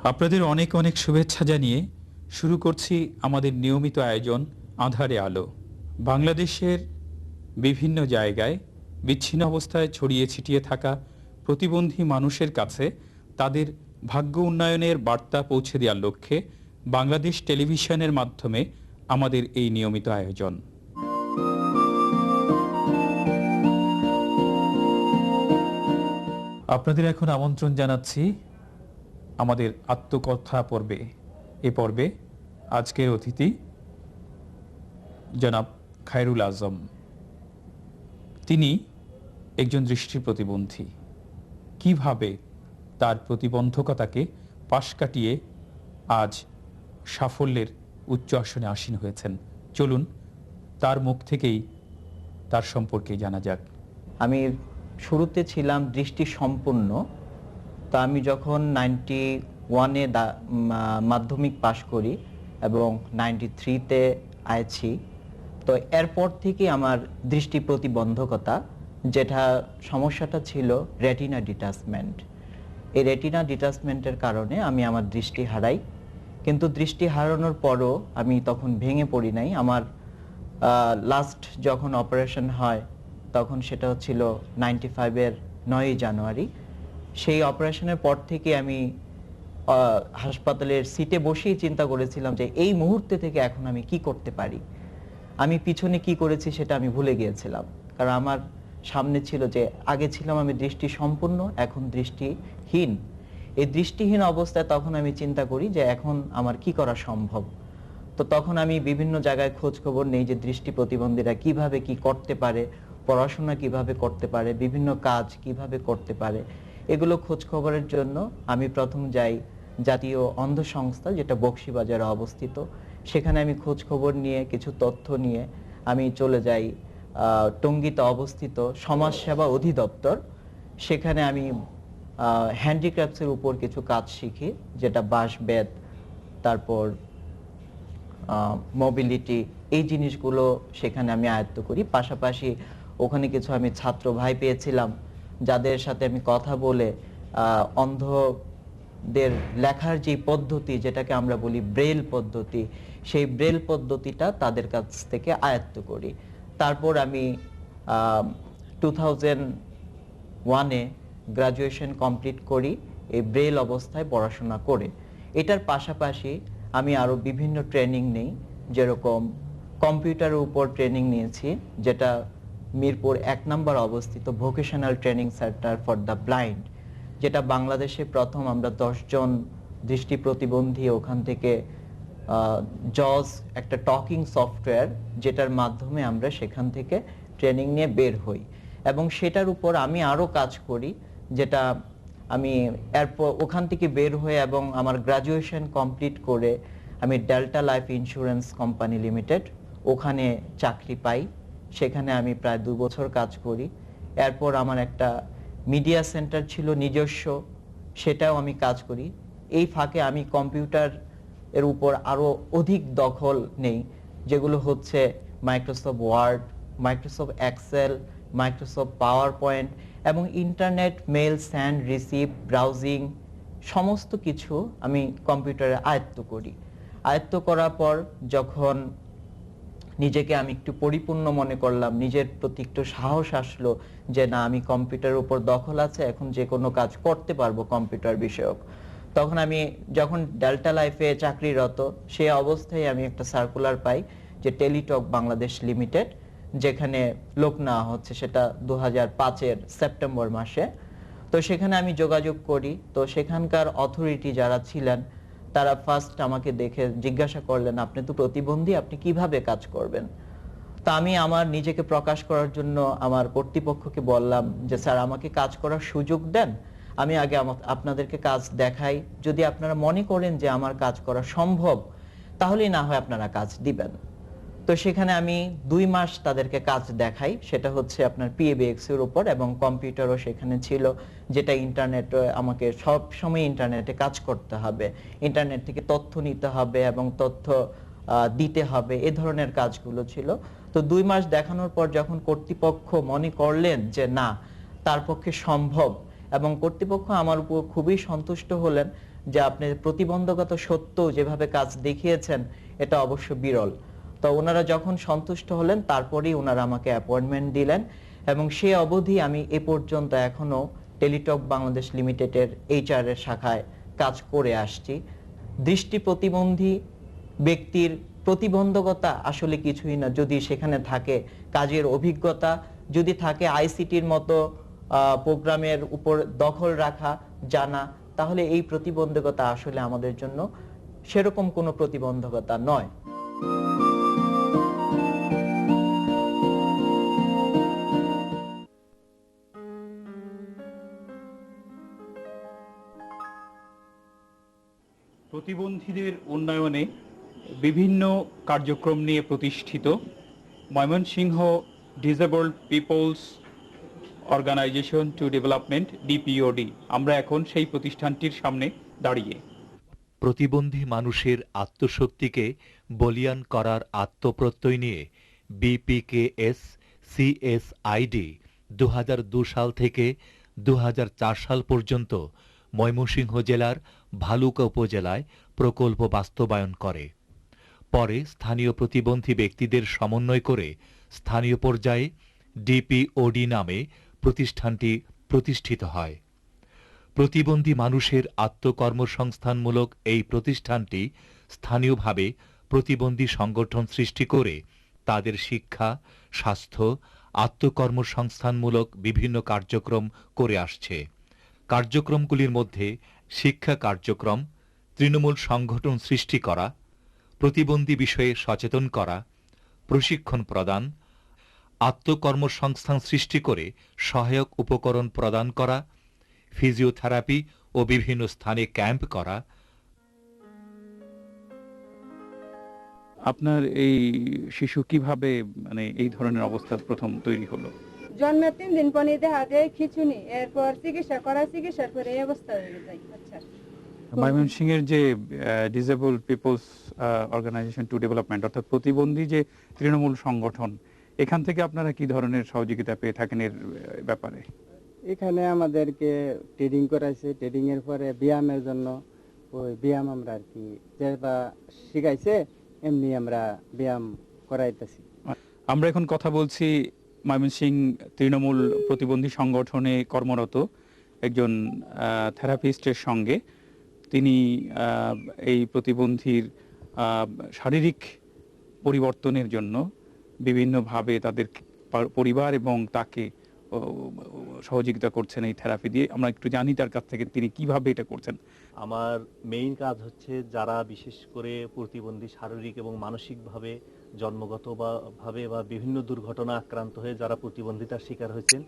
আপনাদের অনেক অনেক শুভেচ্ছা জানিয়ে শুরু করছি আমাদের নিয়মিত আয়োজন আঁধারে আলো। বাংলাদেশের বিভিন্ন জায়গায় বিচ্ছিন্ন অবস্থায় ছড়িয়ে ছিটিয়ে থাকা প্রতিবন্ধী মানুষের কাছে তাদের ভাগ্য উন্নয়নের বার্তা পৌঁছে দেওয়ার লক্ষ্যে বাংলাদেশ টেলিভিশনের মাধ্যমে আমাদের এই নিয়মিত আয়োজন। আপনাদের এখন আমন্ত্রণ জানাচ্ছি আমাদের আত্মকথা পর্বে। এ পর্বে আজকের অতিথি জনাব খায়রুল আজম। তিনি একজন দৃষ্টি প্রতিবন্ধী। কিভাবে তার প্রতিবন্ধকতাকে পাশ কাটিয়ে আজ সাফল্যের উচ্চ আসনে আসীন হয়েছেন, চলুন তার মুখ থেকেই তার সম্পর্কে জানা যাক। আমি শুরুতে ছিলাম দৃষ্টি সম্পন্ন। তো আমি যখন 91-এ মাধ্যমিক পাশ করি এবং 93-তে আইছি, তো এরপর থেকে আমার দৃষ্টি প্রতিবন্ধকতা, যেটা সমস্যাটা ছিল রেটিনা ডিটাচমেন্ট। এই রেটিনা ডিটাচমেন্টের কারণে আমি আমার দৃষ্টি হারাই। কিন্তু দৃষ্টি হারানোর পরও আমি তখন ভেঙে পড়ি নাই। আমার লাস্ট যখন অপারেশন হয় তখন সেটা ছিল 95-এর 9ই জানুয়ারি। সেই অপারেশনের পর থেকে আমি হাসপাতালের সিটে বসেই চিন্তা করেছিলাম যে এই মুহূর্তে থেকে এখন আমি কি করতে পারি। আমি পিছনে কি করেছি সেটা আমি ভুলে গিয়েছিলাম, কারণ আমার সামনে ছিল যে আগে ছিলাম আমি দৃষ্টি সম্পন্ন, এখন দৃষ্টিহীন। এই দৃষ্টিহীন অবস্থায় তখন আমি চিন্তা করি যে এখন আমার কি করা সম্ভব। তো তখন আমি বিভিন্ন জায়গায় খোঁজ খবর নেই যে দৃষ্টি প্রতিবন্ধীরা কিভাবে কি করতে পারে, পড়াশোনা কিভাবে করতে পারে, বিভিন্ন কাজ কিভাবে করতে পারে। এগুলো খোঁজ খবরের জন্য আমি প্রথম যাই জাতীয় অন্ধ সংস্থা, যেটা বকশীবাজারে অবস্থিত। সেখানে আমি খোঁজ খবর নিয়ে কিছু তথ্য নিয়ে আমি চলে যাই টঙ্গীতে অবস্থিত সমাজসেবা অধিদপ্তর। সেখানে আমি হ্যান্ডিক্রাফটসের উপর কিছু কাজ শিখি, যেটা বাঁশ বেত, তারপর মোবিলিটি, এই জিনিসগুলো সেখানে আমি আয়ত্ত করি। পাশাপাশি ওখানে কিছু আমি ছাত্র ভাই পেয়েছিলাম যাদের সাথে আমি কথা বলে অন্ধদের লেখার যে পদ্ধতি, যেটাকে আমরা বলি ব্রেল পদ্ধতি, সেই ব্রেল পদ্ধতিটা তাদের কাছ থেকে আয়ত্ত করি। তারপর আমি 2001-এ গ্রাজুয়েশন কমপ্লিট করি এই ব্রেল অবস্থায় পড়াশোনা করে। এটার পাশাপাশি আমি আরও বিভিন্ন ট্রেনিং নেই, যেরকম কম্পিউটারের উপর ট্রেনিং নিয়েছি, যেটা মিরপুর 1 নম্বর অবস্থিত vocational training centre for the blind, যেটা বাংলাদেশে প্রথম আমরা 10 জন দৃষ্টি প্রতিবন্ধী ওখান থেকে জজ একটা টকিং সফটওয়্যার, যেটার মাধ্যমে আমরা সেখান থেকে ট্রেনিং নিয়ে বের হই এবং সেটার উপর আমি আরও কাজ করি, যেটা আমি এরপর ওখান থেকে বের হয়ে এবং আমার গ্রাজুয়েশন কমপ্লিট করে আমি delta life insurance company limited ওখানে চাকরি পাই। সেখানে আমি প্রায় 2 বছর কাজ করি। এরপর আমার একটা মিডিয়া সেন্টার ছিল নিজস্ব, সেটাও আমি কাজ করি। এই ফাঁকে আমি কম্পিউটার এর উপর আরও অধিক দখল নেই, যেগুলো হচ্ছে Microsoft Word, Microsoft Excel, Microsoft PowerPoint এবং internet mail send receive browsing, সমস্ত কিছু আমি কম্পিউটারে আয়ত্ত করি। আয়ত্ত করার পর যখন নিজেকে আমি একটু পরিপূর্ণ মনে করলাম, নিজের প্রতি একটু সাহস আসলো যে না, আমি কম্পিউটারের উপর দখল আছে, এখন যে কোনো কাজ করতে পারবো কম্পিউটার বিষয়ক, তখন আমি যখন ডেল্টা লাইফে চাকরিরত সেই অবস্থায় আমি একটা সার্কুলার পাই যে টেলিটক বাংলাদেশ লিমিটেড, যেখানে লোক নেওয়া হচ্ছে, সেটা 2005-এর সেপ্টেম্বর মাসে। তো সেখানে আমি যোগাযোগ করি। তো সেখানকার অথরিটি যারা ছিলেন তারা ফার্স্ট আমাকে দেখে জিজ্ঞাসা করলেন, আপনি তো প্রতিবন্ধী, আপনি কিভাবে কাজ করবেন? তা আমি আমার নিজেকে প্রকাশ করার জন্য আমার কর্তৃপক্ষকে বললাম যে স্যার, আমাকে কাজ করার সুযোগ দেন, আমি আগে আপনাদেরকে কাজ দেখাই, যদি আপনারা মনে করেন যে আমার কাজ করা সম্ভব তাহলেই না হয় আপনারা কাজ দিবেন। তো সেখানে আমি 2 মাস তাদেরকে কাজ দেখাই, সেটা হচ্ছে আপনার PABX এর উপর, এবং কম্পিউটারও সেখানে ছিল, যেটা ইন্টারনেট, আমাকে সব সময় ইন্টারনেটে কাজ করতে হবে, ইন্টারনেট থেকে তথ্য নিতে হবে এবং তথ্য দিতে হবে, এ ধরনের কাজগুলো ছিল। তো 2 মাস দেখানোর পর যখন কর্তৃপক্ষ মনে করলেন যে না, তার পক্ষে সম্ভব, এবং কর্তৃপক্ষ আমার উপর খুবই সন্তুষ্ট হলেন যে আপনি প্রতিবন্ধকতা সত্ত্বেও যেভাবে কাজ দেখিয়েছেন এটা অবশ্য বিরল। তো ওনারা যখন সন্তুষ্ট হলেন তারপরেই ওনারা আমাকে অ্যাপয়েন্টমেন্ট দিলেন এবং সে অবধি আমি এ পর্যন্ত এখনো টেলিটক বাংলাদেশ লিমিটেডের এইচআর এর শাখায় কাজ করে আসছি। দৃষ্টি প্রতিবন্ধী ব্যক্তির প্রতিবন্ধকতা আসলে কিছুই না, যদি সেখানে থাকে কাজের অভিজ্ঞতা, যদি থাকে আইসিটির মতো প্রোগ্রামের উপর দখল রাখা জানা, তাহলে এই প্রতিবন্ধকতা আসলে আমাদের জন্য সেরকম কোনো প্রতিবন্ধকতা নয়। প্রতিবন্ধীদের উন্নয়নে বিভিন্ন কার্যক্রম নিয়ে প্রতিষ্ঠিত Mymensingh disabled peoples organisation to development DPOD, আমরা এখন সেই প্রতিষ্ঠানটির সামনে দাঁড়িয়ে। প্রতিবন্ধী মানুষের আত্মশক্তিকে বলীয়ান করার আত্মপ্রত্যয় নিয়ে বিপিকেএস সিএসআইডি 2002 সাল থেকে 2004 সাল পর্যন্ত ময়মনসিংহ জেলার ভালুকা উপজেলায় প্রকল্প বাস্তবায়ন করে। পরে স্থানীয় প্রতিবন্ধী ব্যক্তিদের সমন্বয় করে স্থানীয় পর্যায়ে ডিপিওডি নামে প্রতিষ্ঠানটি প্রতিষ্ঠিত হয়। প্রতিবন্ধী মানুষের আত্মকর্মসংস্থানমূলক এই প্রতিষ্ঠানটি স্থানীয়ভাবে প্রতিবন্ধী সংগঠন সৃষ্টি করে তাদের শিক্ষা, স্বাস্থ্য, আত্মকর্মসংস্থানমূলক বিভিন্ন কার্যক্রম করে আসছে। কার্যক্রমগুলির মধ্যে শিক্ষা কার্যক্রম, তৃণমূল সংগঠন সৃষ্টি করা, প্রতিবন্ধী বিষয়ে সচেতন করা, প্রশিক্ষণ প্রদান, আত্মকর্মসংস্থান সৃষ্টি করে সহায়ক উপকরণ প্রদান করা, ফিজিওথেরাপি ও বিভিন্ন স্থানে ক্যাম্প করা। আপনার এই শিশু কিভাবে এই ধরনের অবস্থা প্রথম তৈরি হলো? জন্মের 3 দিন পরে দেখা যায় খিঁচুনি, এরপর চিকিৎসার পরে এই অবস্থা হয়ে যায়। আচ্ছা, ময়মনসিংহের যে disabled peoples organisation to development অর্থাৎ প্রতিবন্ধী যে তৃণমূল সংগঠন, এখান থেকে আপনারা কি ধরনের সহযোগিতা পেয়ে থাকেন এর ব্যাপারে? এখানে আমাদেরকে ট্রেনিং করাইছে, ট্রেনিং এর পরে ব্যায়ামের জন্য ওই ব্যায়াম আমরা আর কি যেটা শিখাইছে এমনি আমরা ব্যায়াম করাইতেছি। আমরা এখন কথা বলছি ময়মনসিংহ তৃণমূল প্রতিবন্ধী সংগঠনে কর্মরত একজন থেরাপিস্টের সঙ্গে। তিনি এই প্রতিবন্ধীর শারীরিক পরিবর্তনের জন্য বিভিন্নভাবে তাদের পরিবার এবং তাকে সহযোগিতা করছেন এই থেরাপি দিয়ে। আমরা একটু জানি তার কাছ থেকে তিনি কিভাবে এটা করছেন। আমার মেইন কাজ হচ্ছে যারা বিশেষ করে প্রতিবন্ধী শারীরিক এবং মানসিকভাবে জন্মগতভাবে বা বিভিন্ন দুর্ঘটনা আক্রান্ত হয়ে যারা প্রতিবন্ধিতার শিকার হয়েছেন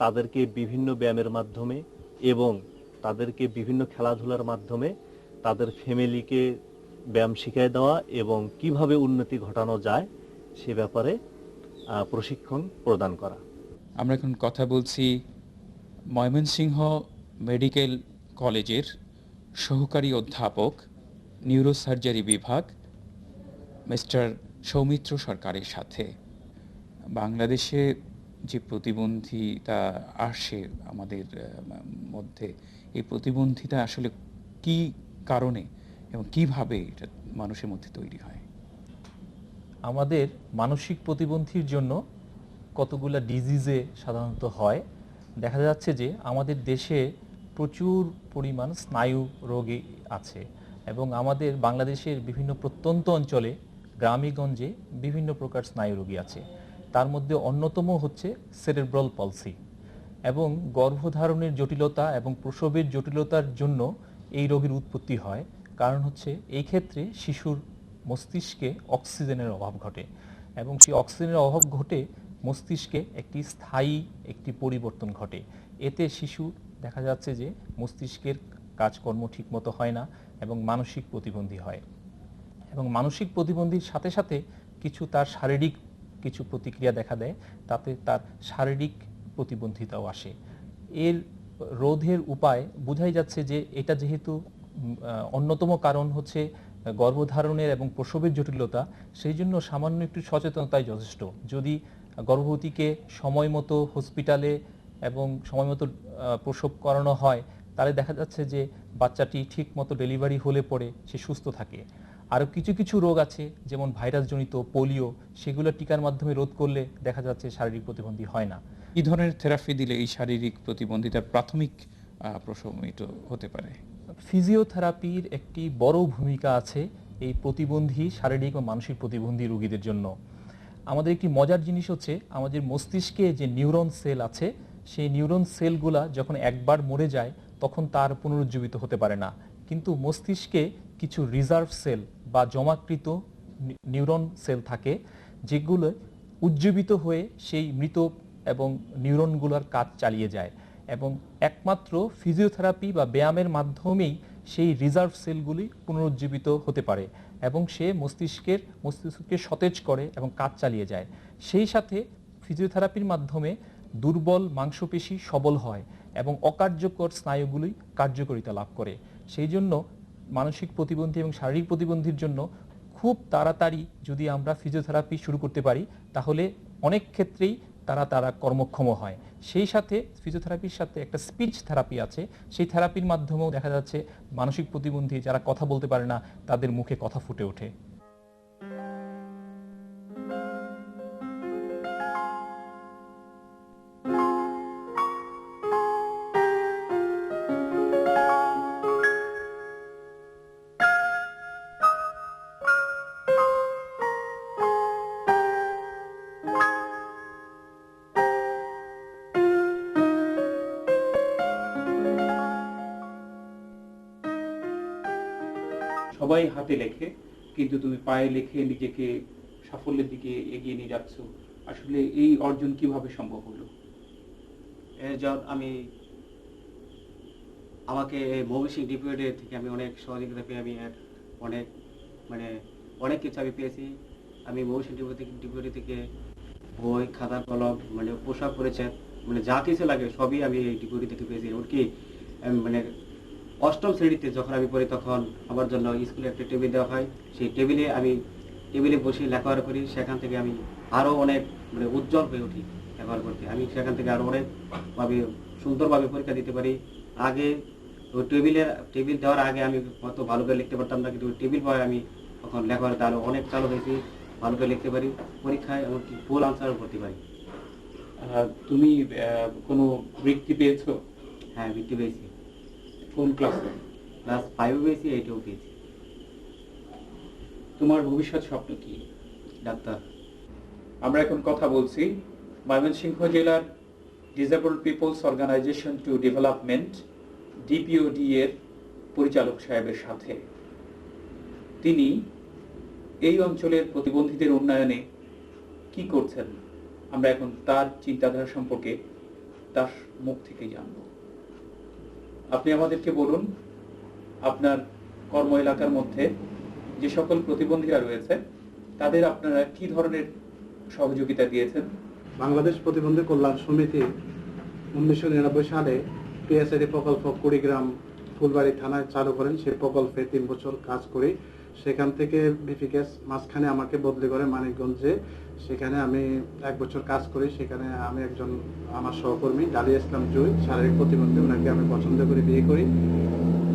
তাদেরকে বিভিন্ন ব্যায়ামের মাধ্যমে এবং তাদেরকে বিভিন্ন খেলাধুলার মাধ্যমে তাদের ফ্যামিলিকে ব্যায়াম শিখিয়ে দেওয়া এবং কিভাবে উন্নতি ঘটানো যায় সে ব্যাপারে প্রশিক্ষণ প্রদান করা। আমরা এখন কথা বলছি ময়মনসিংহ মেডিকেল কলেজের সহকারী অধ্যাপক নিউরোসার্জারি বিভাগ মিস্টার সৌমিত্র সরকারের সাথে। বাংলাদেশে যে প্রতিবন্ধিতা আসে আমাদের মধ্যে, এই প্রতিবন্ধিতা আসলে কি কারণে এবং কিভাবে এটা মানুষের মধ্যে তৈরি হয়? আমাদের মানসিক প্রতিবন্ধীর জন্য কতগুলা ডিজিজে সাধারণত হয়। দেখা যাচ্ছে যে আমাদের দেশে প্রচুর পরিমাণ স্নায়ু রোগী আছে এবং আমাদের বাংলাদেশের বিভিন্ন প্রত্যন্ত অঞ্চলে গ্রামেগঞ্জে বিভিন্ন প্রকার স্নায়ু রোগী আছে। তার মধ্যে অন্যতম হচ্ছে সেরেব্রাল পলসি এবং গর্ভধারণের জটিলতা এবং প্রসবের জটিলতার জন্য এই রোগের উৎপত্তি হয়। কারণ হচ্ছে এই ক্ষেত্রে শিশুর মস্তিষ্কে অক্সিজেনের অভাব ঘটে এবং সেই অক্সিজেনের অভাব ঘটে মস্তিষ্কে একটি পরিবর্তন ঘটে। এতে শিশু দেখা যাচ্ছে যে মস্তিষ্কের কাজকর্ম ঠিকমতো হয় না এবং মানসিক প্রতিবন্ধী হয় এবং মানসিক প্রতিবন্ধীর সাথে সাথে তার শারীরিক কিছু প্রতিক্রিয়া দেখা দেয়, তাতে তার শারীরিক প্রতিবন্ধিতাও আসে। এর রোধের উপায় বোঝাই যাচ্ছে যে এটা যেহেতু অন্যতম কারণ হচ্ছে গর্ভধারণের এবং প্রসবের জটিলতা, সেই জন্য সামান্য একটু সচেতনতাই যথেষ্ট। যদি গর্ভবতীকে সময় মতো হসপিটালে এবং সময় মতো প্রসব করানো হয় তাহলে দেখা যাচ্ছে যে বাচ্চাটি ঠিক মতো ডেলিভারি হলে পরে সে সুস্থ থাকে। আরও কিছু কিছু রোগ আছে যেমন ভাইরাসজনিত পোলিও, সেগুলো টিকার মাধ্যমে রোধ করলে দেখা যাচ্ছে শারীরিক প্রতিবন্ধী হয় না। কি ধরনের থেরাপি দিলে এই শারীরিক প্রতিবন্ধিতার প্রাথমিক প্রশমিত হতে পারে? ফিজিওথেরাপির একটি বড় ভূমিকা আছে এই প্রতিবন্ধী শারীরিক ও মানসিক প্রতিবন্ধী রোগীদের জন্য। আমাদের একটি মজার জিনিস হচ্ছে আমাদের মস্তিষ্কে যে নিউরন সেল আছে, সেই নিউরন সেলগুলা যখন একবার মরে যায় তখন তার পুনরুজ্জীবিত হতে পারে না, কিন্তু মস্তিষ্কে কিছু রিজার্ভ সেল বা জমাকৃত নিউরন সেল থাকে যেগুলো উজ্জীবিত হয়ে সেই মৃত এবং নিউরনগুলোর কাজ চালিয়ে যায়, এবং একমাত্র ফিজিওথেরাপি বা ব্যায়ামের মাধ্যমেই সেই রিজার্ভ সেলগুলি পুনরুজ্জীবিত হতে পারে এবং সে মস্তিষ্ককে সতেজ করে এবং কাজ চালিয়ে যায়। সেই সাথে ফিজিওথেরাপির মাধ্যমে দুর্বল মাংসপেশি সবল হয় এবং অকার্যকর স্নায়ুগুলি কার্যকারিতা লাভ করে। সেই জন্য মানসিক প্রতিবন্ধী এবং শারীরিক প্রতিবন্ধীর জন্য খুব তাড়াতাড়ি যদি আমরা ফিজিওথেরাপি শুরু করতে পারি তাহলে অনেক ক্ষেত্রেই তারা কর্মক্ষম হয়। সেই সাথে ফিজিওথেরাপির সাথে একটা স্পিচ থেরাপি আছে, সেই থেরাপির মাধ্যমেও দেখা যাচ্ছে মানসিক প্রতিবন্ধী যারা কথা বলতে পারে না তাদের মুখে কথা ফুটে ওঠে। সবাই হাতে লেখে, কিন্তু তুমি পায়ে লিখে নিজেকে সাফল্যের দিকে এগিয়ে নিয়ে যাচ্ছ। আসলে এই অর্জন কিভাবে সম্ভব হলো? আমি আমাকে ময়মনসিংহ ডিপিওডি থেকে আমি অনেক সহযোগিতা পেয়ে আমি অনেক অনেক কিছু আমি পেয়েছি। আমি ময়মনসিংহ ডিপিওডি থেকে বই, খাতা, কলম, পোশাক পরিচ্ছদ, যা কিছু লাগে সবই আমি এই ডিপিওডি থেকে পেয়েছি। এমনকি অষ্টম শ্রেণীতে যখন আমি পড়ি তখন আমার জন্য স্কুলে একটা টেবিল দেওয়া হয়, সেই টেবিলে বসে লেখাপড়া করি। সেখান থেকে আমি আরও অনেক উজ্জ্বল হয়ে উঠি লেখাপড়া করতে। আমি সেখান থেকে আরও অনেকভাবে সুন্দরভাবে পরীক্ষা দিতে পারি। আগে ওই টেবিল দেওয়ার আগে আমি অত ভালো করে লিখতে পারতাম না, কিন্তু টেবিল পাওয়ায় আমি তখন লেখাপড়াতে আরও অনেক চালু হয়েছি, ভালো করে লিখতে পারি, পরীক্ষায় এমনকি ফুল আনসারও করতে পারি। তুমি কোনো বৃত্তি পেয়েছো? হ্যাঁ, বৃত্তি পেয়েছি। কোন ক্লাসে? ক্লাস 5 পেয়েছি, 8 পেয়েছি। তোমার ভবিষ্যৎ স্বপ্ন কি? ডাক্তার। আমরা এখন কথা বলছি ময়মনসিংহ জেলার disabled peoples organisation to development DPOD এর পরিচালক সাহেবের সাথে। তিনি এই অঞ্চলের প্রতিবন্ধীদের উন্নয়নে কি করছেন আমরা এখন তার চিন্তাধারা সম্পর্কে তার মুখ থেকে জানব। আপনি আমাদেরকে বলুন, আপনার কর্ম এলাকার মধ্যে যে সকল প্রতিবন্ধীরা রয়েছে তাদের আপনারা কি ধরনের সহযোগিতা দিয়েছেন? বাংলাদেশ প্রতিবন্ধী কল্যাণ সমিতি 1999 সালে পিএসআইডি প্রকল্প কুড়িগ্রাম ফুলবাড়ি থানায় চালু করেন। সেই প্রকল্পে 3 বছর কাজ করি। সেখান থেকে বিপিকেস মাঝখানে আমাকে বদলি করে মানিকগঞ্জে, সেখানে আমি 1 বছর কাজ করি। সেখানে আমি একজন আমার সহকর্মী ডালিয়া ইসলাম জুই, শারীরিক প্রতিবন্ধী, ওনাকে আমি পছন্দ করে বিয়ে করি।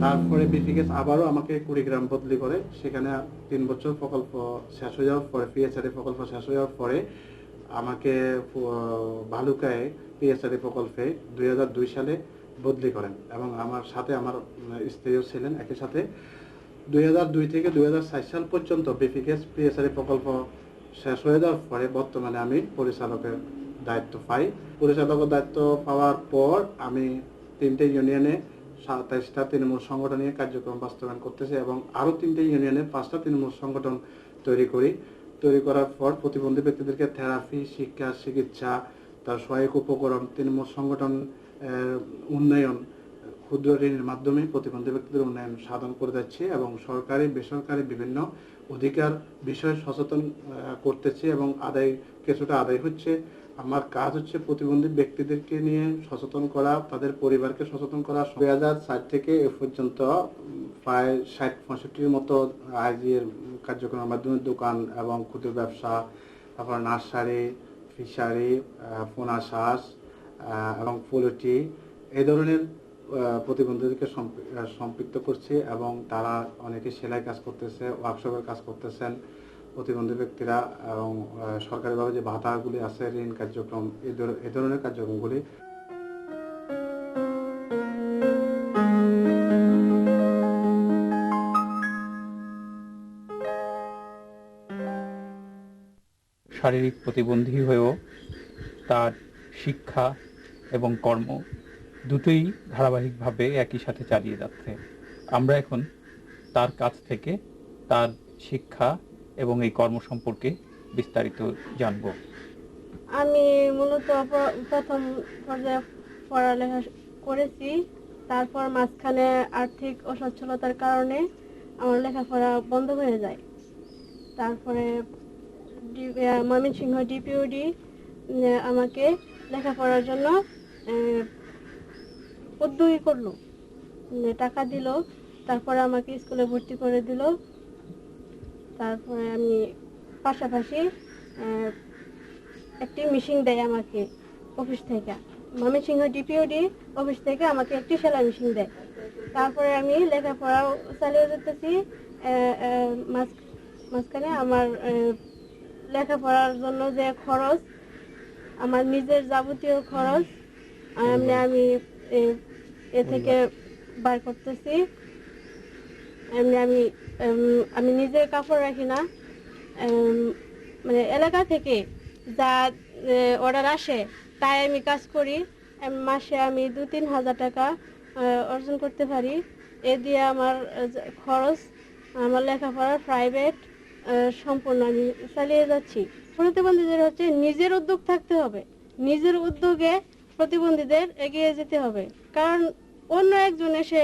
তারপরে বিপিকেস আবারও আমাকে কুড়িগ্রাম বদলি করে, সেখানে 3 বছর প্রকল্প শেষ হয়ে যাওয়ার পরে, পিএসআইডি প্রকল্প শেষ হয়ে যাওয়ার পরে আমাকে ভালুকায় পিএসআইডি প্রকল্পে 2002 সালে বদলি করেন এবং আমার সাথে আমার স্ত্রীও ছিলেন একই সাথে। 2002 থেকে 2004 সাল পর্যন্ত বিপিকেস পিএসআইডি প্রকল্প শেষ হয়ে যাওয়ার পরে বর্তমানে আমি পরিচালকের দায়িত্ব পাই। পরিচালকের দায়িত্ব পাওয়ার পর আমি 3টে ইউনিয়নে 27টা তৃণমূল সংগঠন নিয়ে কার্যক্রম বাস্তবায়ন করতেছি এবং আরও 3টে ইউনিয়নে 5টা তৃণমূল সংগঠন তৈরি করার পর প্রতিবন্ধী ব্যক্তিদেরকে থেরাপি, শিক্ষা, চিকিৎসা, তার সহায়ক উপকরণ, তৃণমূল সংগঠন উন্নয়ন, ক্ষুদ্র ঋণের মাধ্যমে প্রতিবন্ধী ব্যক্তিদের উন্নয়ন সাধন করে যাচ্ছি এবং সরকারি বেসরকারি বিভিন্ন অধিকার বিষয়ে সচেতন করতেছি এবং কিছুটা আদায় হচ্ছে। আমার কাজ হচ্ছে প্রতিবন্ধী ব্যক্তিদেরকে নিয়ে সচেতন করা, তাদের পরিবারকে সচেতন করা। 2004 থেকে এ পর্যন্ত প্রায় 60-65 মতো আইজিএর কার্যক্রমের মাধ্যমে দোকান এবং ক্ষুদ্র ব্যবসা, তারপর নার্সারি, ফিশারি, পোনা চাষ এবং পোলট্রি, এই ধরনের প্রতিবন্ধীদেরকে সম্পৃক্ত করছি এবং তারা অনেকে সেলাই কাজ করতেছে, ওয়ার্কশপের কাজ করতেছেন প্রতিবন্ধী ব্যক্তিরা, এবং সরকারিভাবে যে ভাতাগুলি আছে, ঋণ কার্যক্রম, এই ধরনের কার্যক্রমগুলি। শারীরিক প্রতিবন্ধী হয়েও তার শিক্ষা এবং কর্ম দুটোই ধারাবাহিকভাবে একই সাথে চালিয়ে যাচ্ছে। আমরা এখন তার কাছ থেকে তার শিক্ষা এবং এই কর্ম সম্পর্কে বিস্তারিত জানব। আমি মূলত প্রথম পর্যায়ে পড়ালেখা করেছি, তারপর মাঝখানে আর্থিক অসচ্ছলতার কারণে আমার লেখাপড়া বন্ধ হয়ে যায়। তারপরে ময়মনসিংহ ডিপিওডি আমাকে লেখাপড়ার জন্য উদ্যোগী করলো, টাকা দিল, তারপরে আমাকে স্কুলে ভর্তি করে দিল। তারপরে আমি পাশাপাশি একটি মেশিন দেয় আমাকে অফিস থেকে, ময়মনসিংহ ডিপিওডি অফিস থেকে আমাকে একটি সেলাই মেশিন দেয়। তারপরে আমি লেখাপড়াও চালিয়ে যেতেছি। মাঝখানে আমার লেখাপড়ার জন্য যে খরচ, আমার নিজের যাবতীয় খরচ আমি এ থেকে বার করতেছি। আমি নিজের কাপড় রাখি না, মানে এলাকা থেকে যা অর্ডার আসে তাই আমি কাজ করি। মাসে আমি 2-3 হাজার টাকা অর্জন করতে পারি। এ দিয়ে আমার খরচ, আমার লেখাপড়ার প্রাইভেট সম্পূর্ণ আমি চালিয়ে যাচ্ছি। প্রতিবন্ধীদের হচ্ছে নিজের উদ্যোগ থাকতে হবে, নিজের উদ্যোগে প্রতিবন্ধীদের এগিয়ে যেতে হবে। কারণ অন্য একজন এসে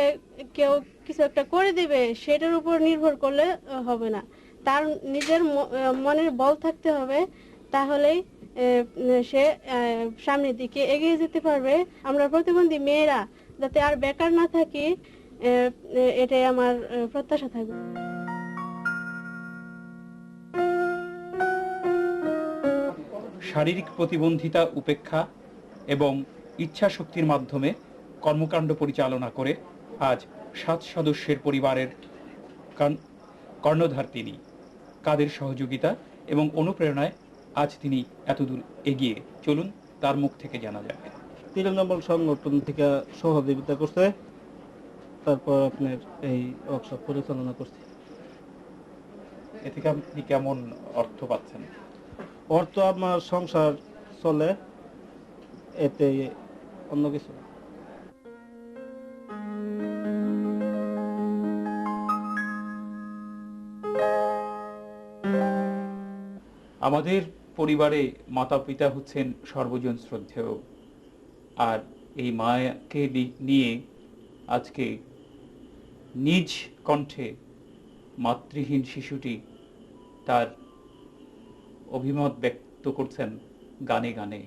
কেউ কিছু একটা করে দেবে সেটার উপর নির্ভর করলে হবে না, তার নিজের মনের বল থাকতে হবে, তাহলেই সে সামনের দিকে এগিয়ে যেতে পারবে। আমরা প্রতিবন্ধী মেয়েরা যাতে আর বেকার না থাকি, এটাই আমার প্রত্যাশা থাকবে। শারীরিক প্রতিবন্ধিতা উপেক্ষা এবং ইচ্ছা শক্তির মাধ্যমে কর্মকাণ্ড পরিচালনা করে আজ 7 সদস্যের পরিবারের কর্ণধার তিনি। কাদের সহযোগিতা এবং অনুপ্রেরণায় আজ তিনি এতদূর এগিয়ে, চলুন তার মুখ থেকে জানা যাবে। তৃণমূল সংগঠন থেকে সহযোগিতা করছে, তারপর আপনার এই ওয়ার্কশপ পরিচালনা করছে। এ থেকে আপনি কেমন অর্থ পাচ্ছেন? অর্থ আমার সংসার চলে, এতে অন্য কিছু না। আমাদের পরিবারে মাতা পিতা হচ্ছেন সর্বজন শ্রদ্ধেয়, আর এই মাকে নিয়ে আজকে নিজ কণ্ঠে মাতৃহীন শিশুটি তার অভিমত ব্যক্ত করছেন গানে গানে।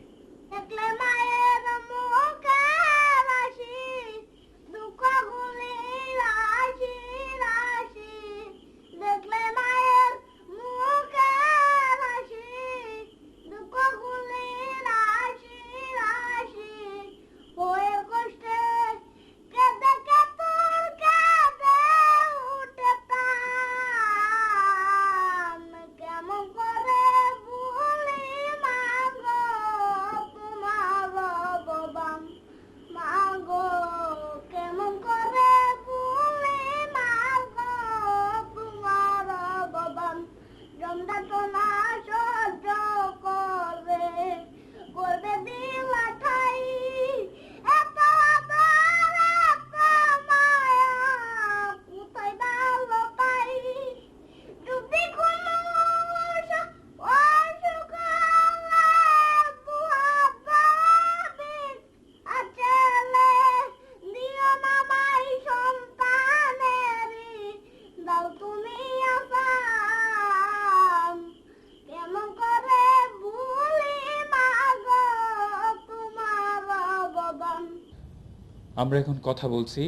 আমরা এখন কথা বলছি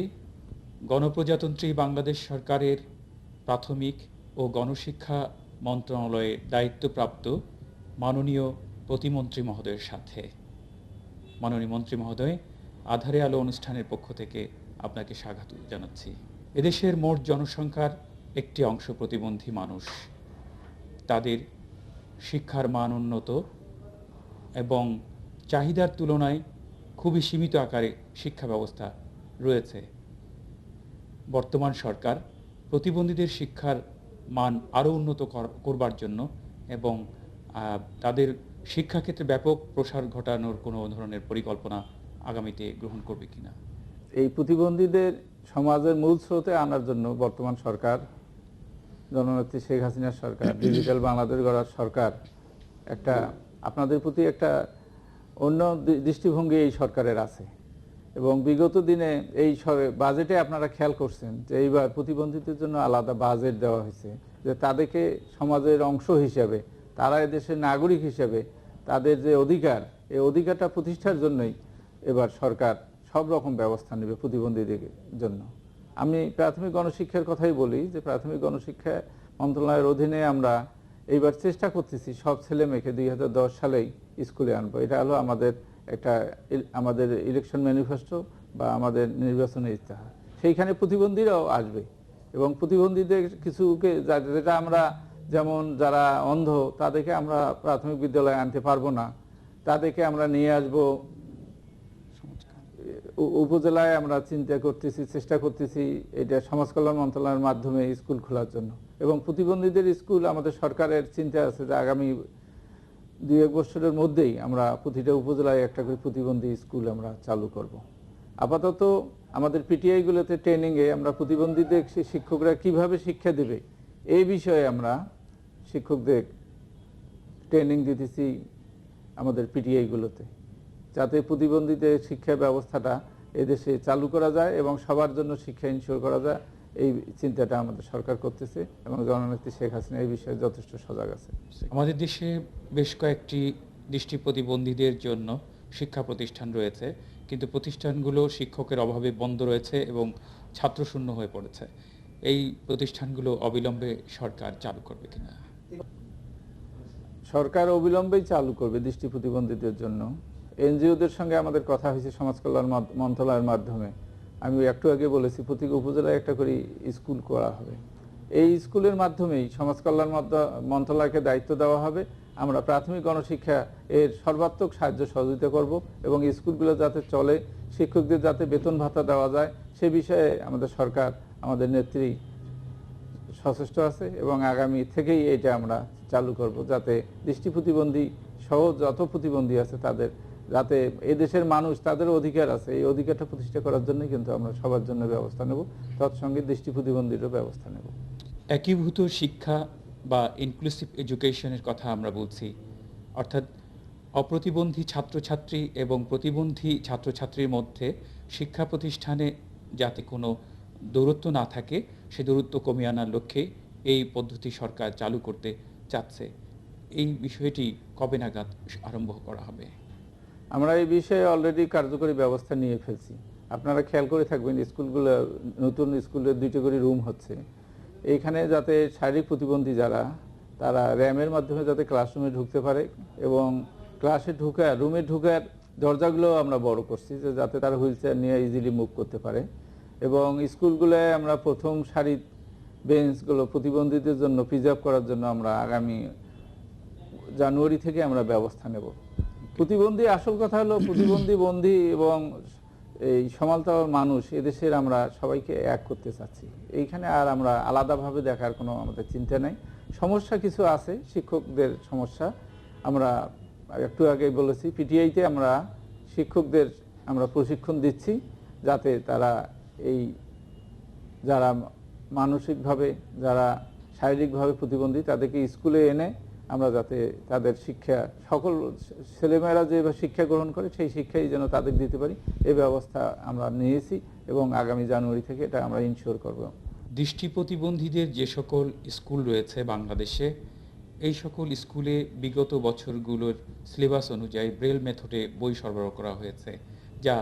গণপ্রজাতন্ত্রী বাংলাদেশ সরকারের প্রাথমিক ও গণশিক্ষা মন্ত্রণালয়ের দায়িত্বপ্রাপ্ত মাননীয় প্রতিমন্ত্রী মহোদয়ের সাথে। মাননীয় মন্ত্রী মহোদয়, আধারে আলো অনুষ্ঠানের পক্ষ থেকে আপনাকে স্বাগত জানাচ্ছি। এদেশের মোট জনসংখ্যার একটি অংশ প্রতিবন্ধী মানুষ। তাদের শিক্ষার মান উন্নত এবং চাহিদার তুলনায় খুবই সীমিত আকারে শিক্ষা ব্যবস্থা রয়েছে। বর্তমান সরকার প্রতিবন্ধীদের শিক্ষার মান আরও উন্নত করবার জন্য এবং তাদের শিক্ষাক্ষেত্রে ব্যাপক প্রসার ঘটানোর কোনো ধরনের পরিকল্পনা আগামীতে গ্রহণ করবে কিনা? এই প্রতিবন্ধীদের সমাজের মূল স্রোতে আনার জন্য বর্তমান সরকার, জননেত্রী শেখ হাসিনার সরকার, ডিজিটাল বাংলাদেশ গড়ার সরকার একটা আপনাদের প্রতি একটা অন্য দৃষ্টিভঙ্গি এই সরকারের আছে। এবং বিগত দিনে এই বাজেটে আপনারা খেয়াল করছেন যে এইবার প্রতিবন্ধীদের জন্য আলাদা বাজেট দেওয়া হয়েছে, যে তাদেরকে সমাজের অংশ হিসেবে, তারা এদেশের নাগরিক হিসেবে তাদের যে অধিকার, এই অধিকারটা প্রতিষ্ঠার জন্যই এবার সরকার সব রকম ব্যবস্থা নেবে প্রতিবন্ধীদের জন্য। আমি প্রাথমিক গণশিক্ষার কথাই বলি যে প্রাথমিক গণশিক্ষা মন্ত্রণালয়ের অধীনে আমরা এইবার চেষ্টা করতেছি সব ছেলে মেয়েকে 2010 সালেই স্কুলে আনবো। এটা হলো আমাদের ইলেকশন ম্যানিফেস্টো বা আমাদের নির্বাচনী ইস্তেহার। সেইখানে প্রতিবন্ধীরাও আসবে এবং প্রতিবন্ধীদের কিছুকে যেটা আমরা যেমন যারা অন্ধ তাদেরকে আমরা প্রাথমিক বিদ্যালয়ে আনতে পারবো না, তাদেরকে আমরা নিয়ে আসবো উপজেলায়। আমরা চেষ্টা করতেছি এটা সমাজ কল্যাণ মন্ত্রণালয়ের মাধ্যমে স্কুল খোলার জন্য। এবং প্রতিবন্ধীদের স্কুল আমাদের সরকারের চিন্তা আছে যে আগামী 2-1 বছরের মধ্যেই আমরা প্রতিটা উপজেলায় একটা করে প্রতিবন্ধী স্কুল আমরা চালু করব। আপাতত আমাদের পিটিআইগুলোতে ট্রেনিংয়ে আমরা প্রতিবন্ধীদের শিক্ষকরা কিভাবে শিক্ষা দেবে এই বিষয়ে আমরা শিক্ষকদের ট্রেনিং দিতেছি আমাদের পিটিআইগুলোতে, যাতে প্রতিবন্ধীদের শিক্ষা ব্যবস্থাটা এদেশে চালু করা যায় এবং সবার জন্য শিক্ষা ইনশিওর করা যায়। এই চিন্তাটা আমাদের সরকার করতেছে এবং জননেত্রী শেখ হাসিনা এই বিষয়ে যথেষ্ট সজাগ আছে। আমাদের দেশে বেশ কয়েকটি দৃষ্টি প্রতিবন্ধীদের জন্য শিক্ষা প্রতিষ্ঠান রয়েছে, কিন্তু প্রতিষ্ঠানগুলো শিক্ষকের অভাবে বন্ধ রয়েছে এবং ছাত্রশূন্য হয়ে পড়েছে। এই প্রতিষ্ঠানগুলো অবিলম্বে সরকার চালু করবে কিনা? সরকার অবিলম্বেই চালু করবে দৃষ্টি প্রতিবন্ধীদের জন্য। এনজিওদের সঙ্গে আমাদের কথা হয়েছে সমাজ কল্যাণ মন্ত্রণালয়ের মাধ্যমে। আমি একটু আগে বলেছি প্রতি উপজেলায় একটা করে স্কুল করা হবে। এই স্কুলের মাধ্যমেই সমাজ কল্যাণ মন্ত্রণালয়কে দায়িত্ব দেওয়া হবে। আমরা প্রাথমিক গণশিক্ষা এর সর্বাত্মক সাহায্য সহযোগিতা করব এবং স্কুলগুলো যাতে চলে, শিক্ষকদের যাতে বেতন ভাতা দেওয়া যায় সে বিষয়ে আমাদের সরকার, আমাদের নেত্রী সচেষ্ট আছে এবং আগামী থেকেই এটা আমরা চালু করব, যাতে দৃষ্টি প্রতিবন্ধী সহ যত প্রতিবন্ধী আছে তাদের যাতে এদেশের মানুষ তাদের অধিকার আছে, এই অধিকারটা প্রতিষ্ঠা করার জন্য কিন্তু আমরা সবার জন্য ব্যবস্থা নেব, তৎসঙ্গে দৃষ্টি প্রতিবন্ধীরও ব্যবস্থা নেব। একীভূত শিক্ষা বা ইনক্লুসিভ এডুকেশনের কথা আমরা বলছি, অর্থাৎ অপ্রতিবন্ধী ছাত্রছাত্রী এবং প্রতিবন্ধী ছাত্রছাত্রীর মধ্যে শিক্ষা প্রতিষ্ঠানে যাতে কোনো দূরত্ব না থাকে, সে দূরত্ব কমিয়ে আনার লক্ষ্যে এই পদ্ধতি সরকার চালু করতে চাচ্ছে। এই বিষয়টি কবে নাগাদ আরম্ভ করা হবে? আমরা এই বিষয়ে অলরেডি কার্যকরী ব্যবস্থা নিয়ে ফেলছি। আপনারা খেয়াল করে থাকবেন স্কুলগুলো, নতুন স্কুলের 2টি করে রুম হচ্ছে। এইখানে যাতে শারীরিক প্রতিবন্ধী যারা তারা র্যামের মাধ্যমে যাতে ক্লাসরুমে ঢুকতে পারে এবং ক্লাসে রুমে ঢুকার দরজাগুলো আমরা বড় করছি যাতে তারা হুইল চেয়ার নিয়ে ইজিলি মুভ করতে পারে। এবং স্কুলগুলোয় আমরা প্রথম সারির বেঞ্চগুলো প্রতিবন্ধীদের জন্য প্রিজার্ভ করার জন্য আমরা আগামী জানুয়ারি থেকে আমরা ব্যবস্থা নেব। প্রতিবন্ধী আসল কথা হলো প্রতিবন্ধী বন্ধী এবং এই সমালতার মানুষ এদেশের আমরা সবাইকে এক করতে চাচ্ছি। এইখানে আর আমরা আলাদাভাবে দেখার কোনো আমাদের চিন্তা নেই। সমস্যা কিছু আছে, শিক্ষকদের সমস্যা। আমরা একটু আগে বলেছি পিটিআইতে আমরা শিক্ষকদের আমরা প্রশিক্ষণ দিচ্ছি যাতে তারা এই যারা মানসিকভাবে যারা শারীরিকভাবে প্রতিবন্ধী তাদেরকে স্কুলে এনে আমরা যাতে তাদের শিক্ষা সকল ছেলেমেয়েরা যেভাবে শিক্ষা গ্রহণ করে সেই শিক্ষাই যেন তাদের দিতে পারি, এই ব্যবস্থা আমরা নিয়েছি এবং আগামী জানুয়ারি থেকে এটা আমরা ইনশিওর করব। দৃষ্টি প্রতিবন্ধীদের যে সকল স্কুল রয়েছে বাংলাদেশে, এই সকল স্কুলে বিগত বছরগুলোর সিলেবাস অনুযায়ী ব্রেল মেথডে বই সরবরাহ করা হয়েছে, যা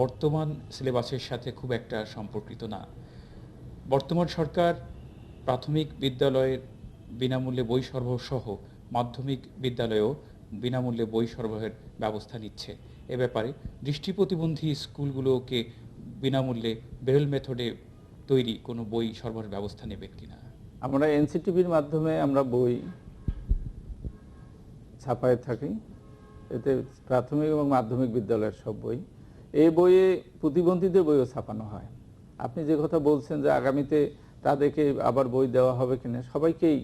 বর্তমান সিলেবাসের সাথে খুব একটা সম্পর্কিত না। বর্তমান সরকার প্রাথমিক বিদ্যালয়ের বিনামূল্যে বই সরবরাহ সহ মাধ্যমিক বিদ্যালয়েও বিনামূল্যে বই সরবরাহের ব্যবস্থা নিচ্ছে এ ব্যাপারে দৃষ্টি প্রতিবন্ধী স্কুলগুলোকে বিনামূল্যে ব্রেল মেথডে তৈরি কোনো বই সরবরাহের ব্যবস্থা নেবেন কিনা? আমরা এনসিটিভির মাধ্যমে আমরা বই ছাপায় থাকি, এতে প্রাথমিক এবং মাধ্যমিক বিদ্যালয়ের সব বই। এই বইয়ে প্রতিবন্ধীদের বইও ছাপানো হয়। আপনি যে কথা বলছেন যে আগামীতে তাদেরকে আবার বই দেওয়া হবে কিনা, সবাইকেই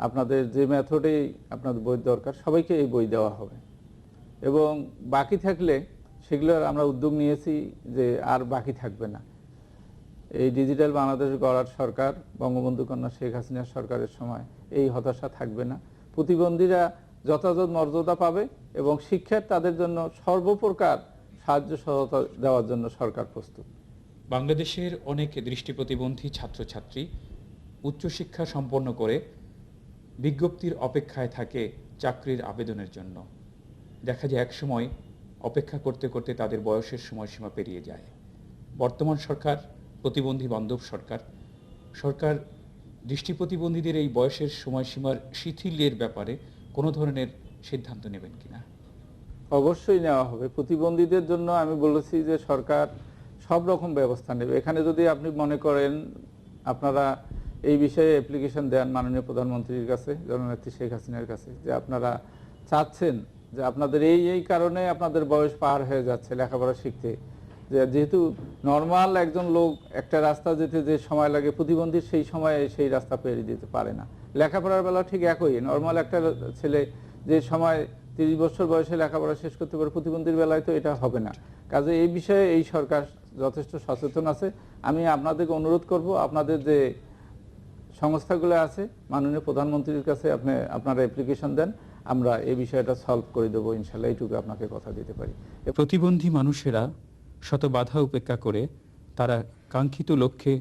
আপনাদের যে মেথডে আপনাদের বই দরকার সবাইকে এই বই দেওয়া হবে। এবং বাকি থাকলে সেগুলোর আমরা উদ্যোগ নিয়েছি যে আর বাকি থাকবে না। এই ডিজিটাল বাংলাদেশ গড়ার সরকার, বঙ্গবন্ধু কন্যা শেখ হাসিনার সরকারের সময় এই হতাশা থাকবে না। প্রতিবন্ধীরা যথাযথ মর্যাদা পাবে এবং শিক্ষার তাদের জন্য সর্বপ্রকার সাহায্য সহায়তা দেওয়ার জন্য সরকার প্রস্তুত। বাংলাদেশের অনেক দৃষ্টি প্রতিবন্ধী ছাত্রছাত্রী উচ্চশিক্ষা সম্পন্ন করে বিজ্ঞপ্তির অপেক্ষায় থাকে চাকরির আবেদনের জন্য। দেখা যায় একসময় অপেক্ষা করতে করতে তাদের বয়সের সময়সীমা পেরিয়ে যায়। বর্তমান সরকার প্রতিবন্ধী বান্ধব সরকার, সরকার দৃষ্টি প্রতিবন্ধীদের এই বয়সের সময়সীমার শিথিলের ব্যাপারে কোনো ধরনের সিদ্ধান্ত নেবেন কিনা? অবশ্যই নেওয়া হবে। প্রতিবন্ধীদের জন্য আমি বলেছি যে সরকার সব রকম ব্যবস্থা নেবে। এখানে যদি আপনি মনে করেন আপনারা এই বিষয়ে অ্যাপ্লিকেশন দেন মাননীয় প্রধানমন্ত্রীর কাছে, জননেত্রী শেখ হাসিনার কাছে, যে আপনারা চাচ্ছেন যে আপনাদের এই কারণে আপনাদের বয়স পার হয়ে যাচ্ছে লেখাপড়া শিখতে, যেহেতু নর্মাল একজন লোক একটা রাস্তা যেতে যে সময় লাগে, প্রতিবন্ধীর সেই সময়ে সেই রাস্তা পেরিয়ে দিতে পারে না। লেখাপড়ার বেলা ঠিক একই, নর্মাল একটা ছেলে যে সময় 30 বছর বয়সে লেখাপড়া শেষ করতে পারে, প্রতিবন্ধীর বেলায় তো এটা হবে না। কাজে এই বিষয়ে এই সরকার যথেষ্ট সচেতন আছে। আমি আপনাদেরকে অনুরোধ করব, আপনাদের যে সংস্থাগুলো আছে মাননীয় প্রধানমন্ত্রীর কাছে আপনারা অ্যাপ্লিকেশন দেন, আমরা এই বিষয়টা সলভ করে দেবো ইনশাল্লাহ, এইটুকু আপনাকে কথা দিতে পারি। প্রতিবন্ধী মানুষেরা শত বাধা উপেক্ষা করে তারা কাঙ্ক্ষিত লক্ষ্যে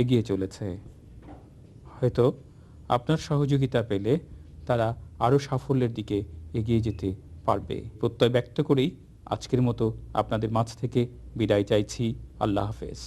এগিয়ে চলেছে। হয়তো আপনার সহযোগিতা পেলে তারা আরও সাফল্যের দিকে এগিয়ে যেতে পারবে প্রত্যয় ব্যক্ত করেই আজকের মতো আপনাদের মাঝ থেকে বিদায় চাইছি। আল্লাহ হাফেজ।